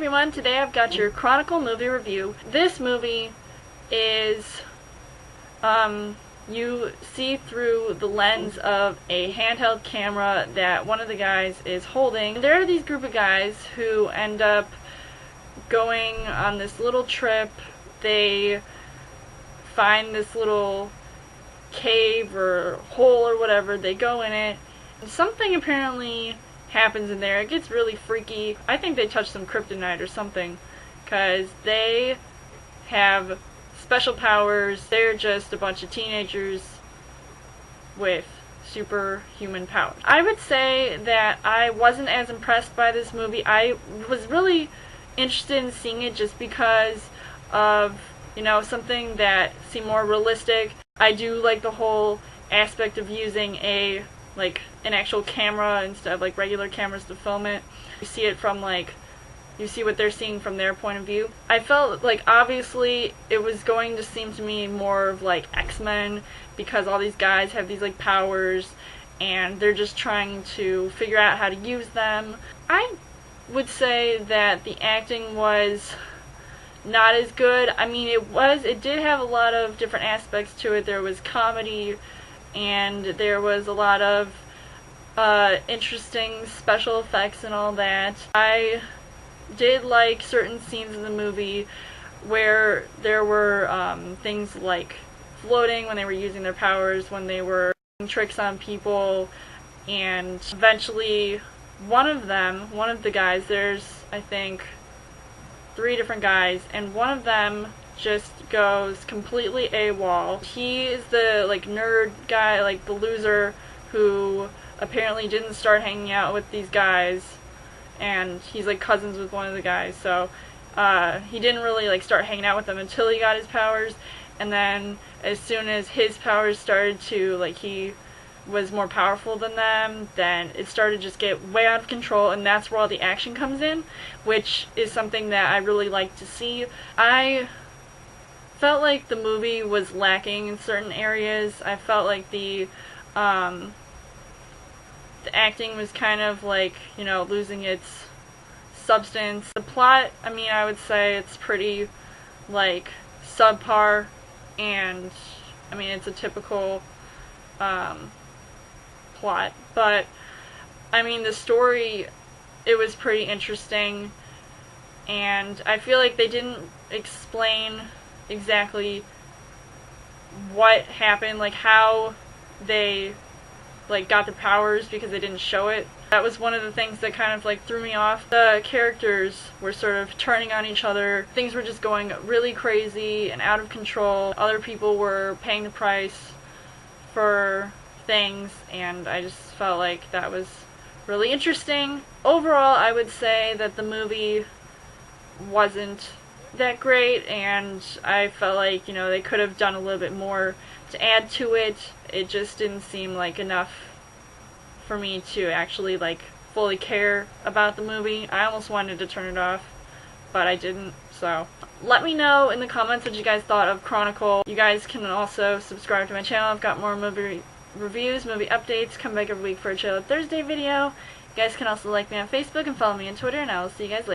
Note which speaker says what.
Speaker 1: everyone, today I've got your Chronicle movie review. This movie is, you see through the lens of a handheld camera that one of the guys is holding. There are these group of guys who end up going on this little trip. They find this little cave or hole or whatever, they go in it, and something apparently happens in there. It gets really freaky. I think they touch some kryptonite or something, because they have special powers. They're just a bunch of teenagers with superhuman powers. I would say that I wasn't as impressed by this movie. I was really interested in seeing it just because of, you know, something that seemed more realistic. I do like the whole aspect of using an actual camera instead of regular cameras to film it. You see it from you see what they're seeing from their point of view. I felt like obviously it was going to seem to me more of X-Men, because all these guys have these powers and they're just trying to figure out how to use them. I would say that the acting was not as good. I mean, it did have a lot of different aspects to it. There was comedy and there was a lot of interesting special effects and all that. I did like certain scenes in the movie where there were things like floating when they were using their powers, when they were doing tricks on people, and eventually one of the guys, there's I think 3 different guys, and one of them just goes completely AWOL. He is the nerd guy, the loser, who apparently didn't start hanging out with these guys, and he's cousins with one of the guys, so he didn't really start hanging out with them until he got his powers. And then as soon as his powers started to he was more powerful than them, then it started to just get way out of control, and that's where all the action comes in, which is something that I really like to see. I felt like the movie was lacking in certain areas. I felt like the acting was kind of losing its substance. The plot, I mean, I would say it's pretty subpar, and I mean, it's a typical plot, but I mean, the story, it was pretty interesting, and I feel like they didn't explain exactly what happened, how they got their powers, because they didn't show it. That was one of the things that kind of threw me off. The characters were sort of turning on each other. Things were just going really crazy and out of control. Other people were paying the price for things, and I just felt like that was really interesting. Overall, I would say that the movie wasn't that great, and I felt like, they could have done a little bit more to add to it. It just didn't seem enough for me to actually fully care about the movie. I almost wanted to turn it off, but I didn't. So let me know in the comments what you guys thought of Chronicle. You guys can also subscribe to my channel. I've got more movie reviews, movie updates. Come back every week for a Chill Thursday video. You guys can also like me on Facebook and follow me on Twitter, and I will see you guys later.